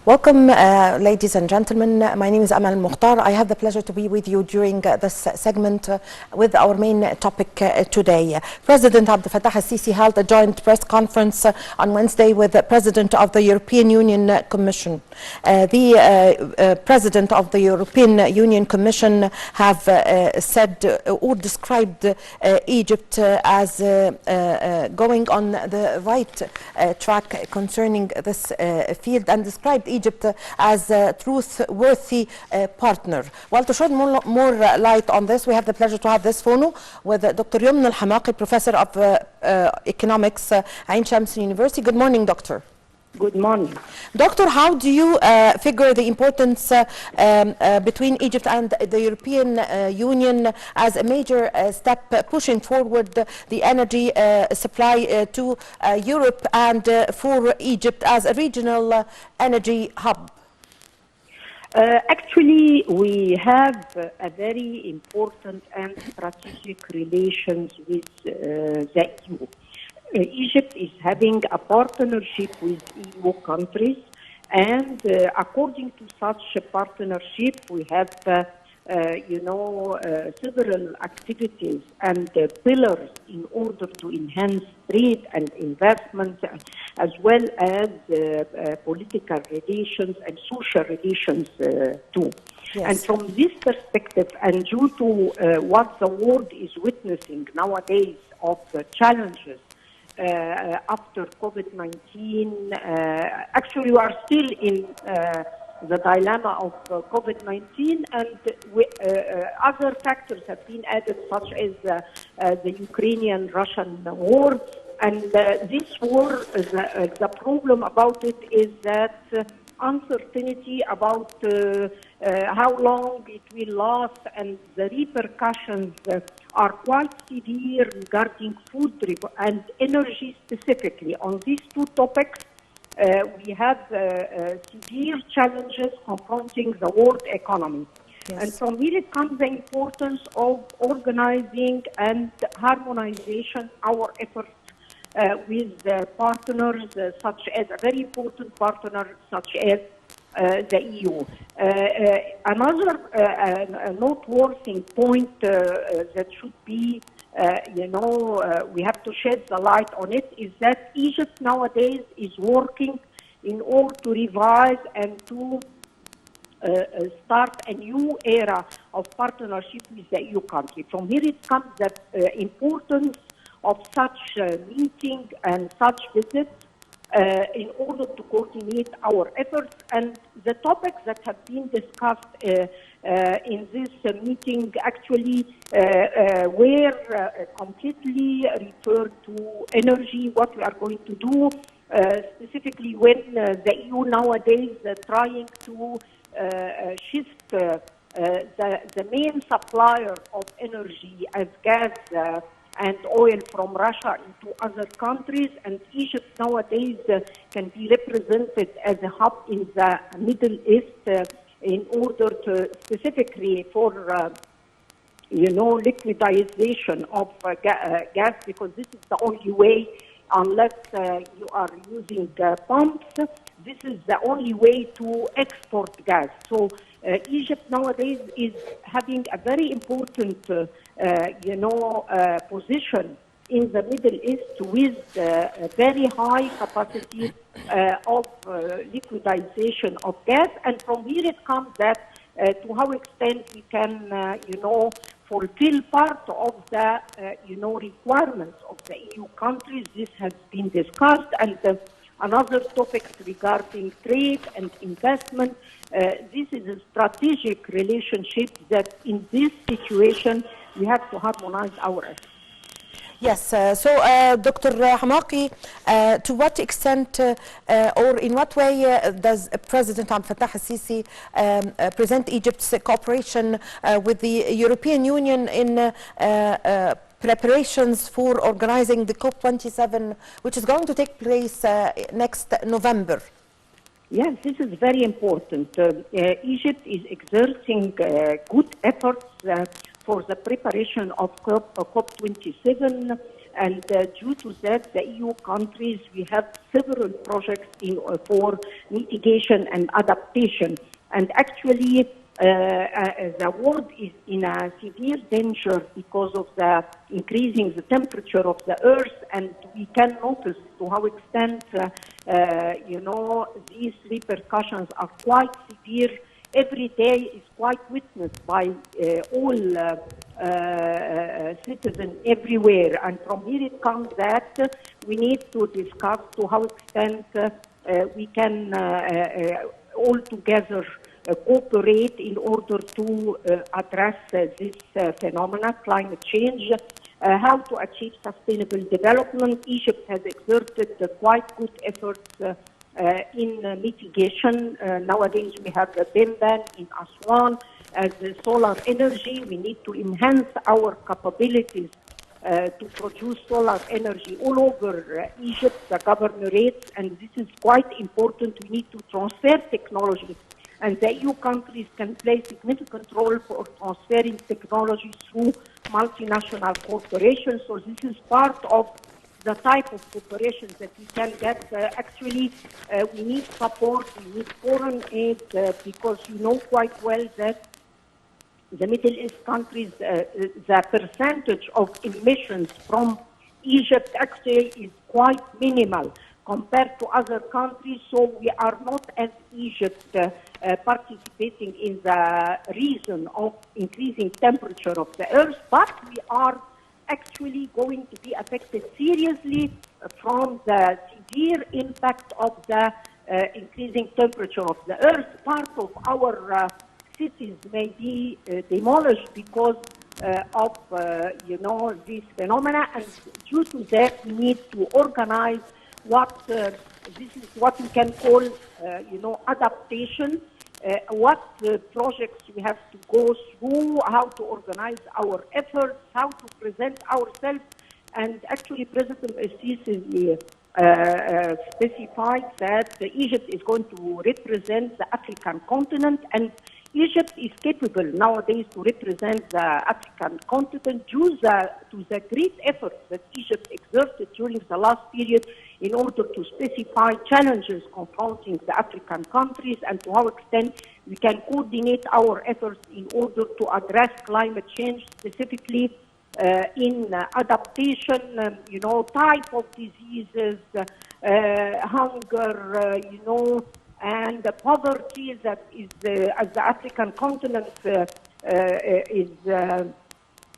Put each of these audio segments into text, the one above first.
Welcome, ladies and gentlemen. My name is Amal Mukhtar. I have the pleasure to be with you during this segment with our main topic today. President Abdel Fattah al-Sisi held a joint press conference on Wednesday with the President of the European Union Commission. The President of the European Union Commission have said or described Egypt as going on the right track concerning this field, and described Egypt as a truth-worthy partner. Well, to shed more light on this, we have the pleasure to have this phone with Dr. Youmn Hamaki, Professor of Economics at Ain Shams University. Good morning, Doctor. Good morning. Doctor, how do you figure the importance between Egypt and the European Union as a major step pushing forward the energy supply to Europe and for Egypt as a regional energy hub? Actually, we have a very important and strategic relations with the EU. Egypt is having a partnership with EU countries, and according to such a partnership, we have, several activities and pillars in order to enhance trade and investment, as well as political relations and social relations too. Yes. And from this perspective, and due to what the world is witnessing nowadays of the challenges after COVID-19, actually we are still in the dilemma of COVID-19, and other factors have been added, such as the Ukrainian-Russian war. And this war, the problem about it is that uncertainty about how long it will last, and the repercussions are quite severe regarding food and energy specifically. On these two topics, we have severe challenges confronting the world economy. Yes. And from here it comes the importance of organizing and harmonization our efforts with partners such as a very important partner such as the EU. Another noteworthy point that should be, we have to shed the light on it, is that Egypt nowadays is working in order to revise and to start a new era of partnership with the EU country. From here it comes the importance of such meeting and such visits in order to coordinate our efforts, and the topics that have been discussed in this meeting actually were completely referred to energy, what we are going to do, specifically when the EU nowadays trying to shift the main supplier of energy as gas and oil from Russia into other countries, and Egypt nowadays can be represented as a hub in the Middle East in order to specifically for liquidization of gas, because this is the only way, unless you are using pumps, this is the only way to export gas. So Egypt nowadays is having a very important, position in the Middle East with a very high capacity of liquidization of gas. And from here it comes that to how extent we can, fulfill part of the, requirements of the EU countries. This has been discussed, and another topic regarding trade and investment. This is a strategic relationship that in this situation we have to harmonize our efforts. Yes, so Dr. Hamaki, to what extent or in what way does President Abdel Fattah al-Sisi present Egypt's cooperation with the European Union in preparations for organizing the COP27, which is going to take place next November? Yes, this is very important. Egypt is exerting good efforts for the preparation of COP27. And due to that, the EU countries, we have several projects for mitigation and adaptation. And actually, the world is in a severe danger because of the increasing the temperature of the earth, and we can notice to how extent, these repercussions are quite severe. Every day is quite witnessed by all citizens everywhere. And from here it comes that we need to discuss to how extent we can all together cooperate in order to address this phenomena, climate change, how to achieve sustainable development. Egypt has exerted quite good efforts in mitigation. Nowadays we have the Bimban in Aswan as solar energy. We need to enhance our capabilities to produce solar energy all over Egypt, the governorates, and this is quite important. We need to transfer technology, and the EU countries can play a significant role for transferring technology through multinational corporations. So this is part of the type of cooperation that we can get. Actually, we need support, we need foreign aid, because you know quite well that the Middle East countries, the percentage of emissions from Egypt actually is quite minimal compared to other countries. So we are not, as Egypt, participating in the reason of increasing temperature of the earth, but we are actually going to be affected seriously from the severe impact of the increasing temperature of the earth. Part of our cities may be demolished because of this phenomena, and due to that we need to organize this is what we can call adaptation. What projects we have to go through, how to organize our efforts, how to present ourselves. And actually President Sisi specified that Egypt is going to represent the African continent, and Egypt is capable nowadays to represent the African continent due to the great efforts that Egypt exerted during the last period in order to specify challenges confronting the African countries, and to what extent we can coordinate our efforts in order to address climate change, specifically in adaptation, type of diseases, hunger, and the poverty that is, as the African continent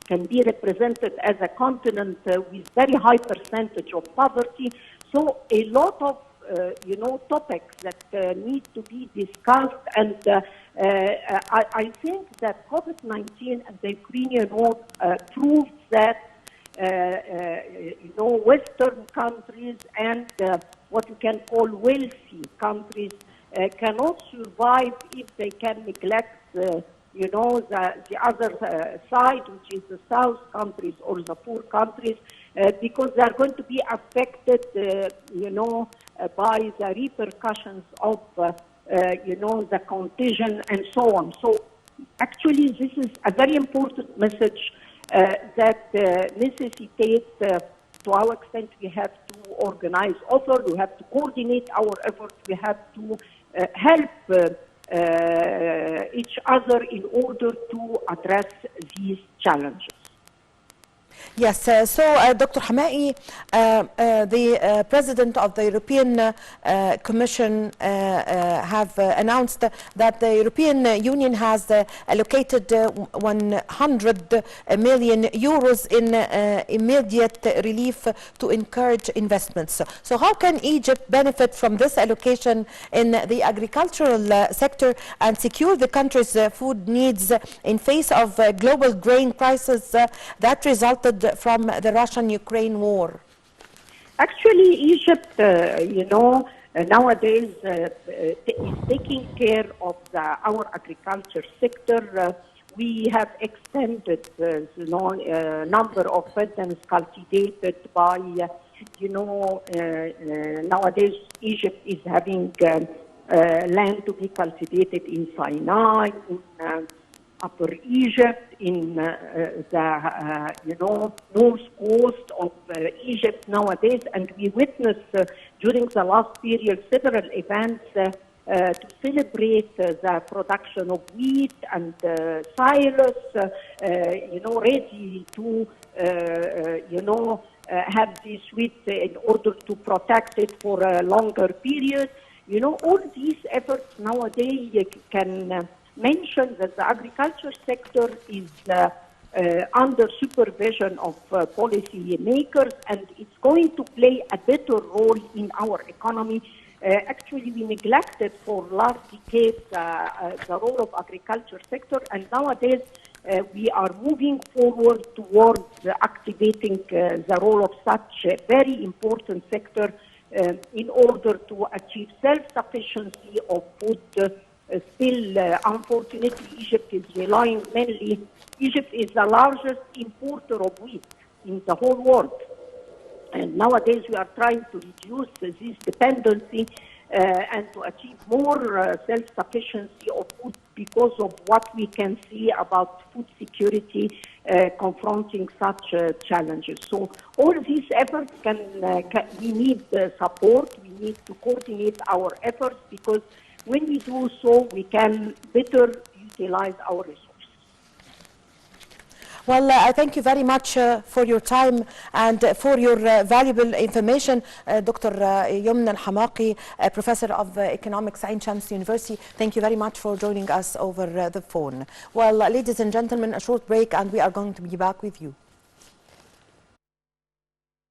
can be represented as a continent with very high percentage of poverty. So a lot of topics that need to be discussed, and I think that COVID-19 and the Ukrainian war proves that Western countries and what you can call wealthy countries cannot survive if they can neglect the other side, which is the South countries or the poor countries, because they are going to be affected, by the repercussions of, the contagion and so on. So actually, this is a very important message that necessitates, to our extent, we have to organize efforts, we have to coordinate our efforts, we have to help each other in order to address these challenges. Yes, Dr. Hamaki, the President of the European Commission have announced that the European Union has allocated 100 million euros in immediate relief to encourage investments. So how can Egypt benefit from this allocation in the agricultural sector and secure the country's food needs in face of global grain crisis that resulted from the Russian-Ukraine war? Actually, Egypt, nowadays is taking care of our agriculture sector. We have extended the number of peasants cultivated by, nowadays Egypt is having land to be cultivated in Sinai, Upper Egypt, in the north coast of Egypt nowadays, and we witnessed during the last period several events to celebrate the production of wheat and silos, ready to have this wheat in order to protect it for a longer period. All these efforts nowadays can mention that the agriculture sector is under supervision of policy makers, and it's going to play a better role in our economy. Actually, we neglected for last decades the role of agriculture sector, and nowadays we are moving forward towards activating the role of such a very important sector in order to achieve self-sufficiency of food. Still, unfortunately, Egypt is relying mainly. Egypt is the largest importer of wheat in the whole world. And nowadays we are trying to reduce this dependency and to achieve more self-sufficiency of food because of what we can see about food security confronting such challenges. So all these efforts we need support, we need to coordinate our efforts, because when we do so, we can better utilize our resources. Well, I thank you very much for your time and for your valuable information, Dr. Youmn Hamaki, Professor of Economics at Ain Shams University. Thank you very much for joining us over the phone. Well, ladies and gentlemen, a short break and we are going to be back with you.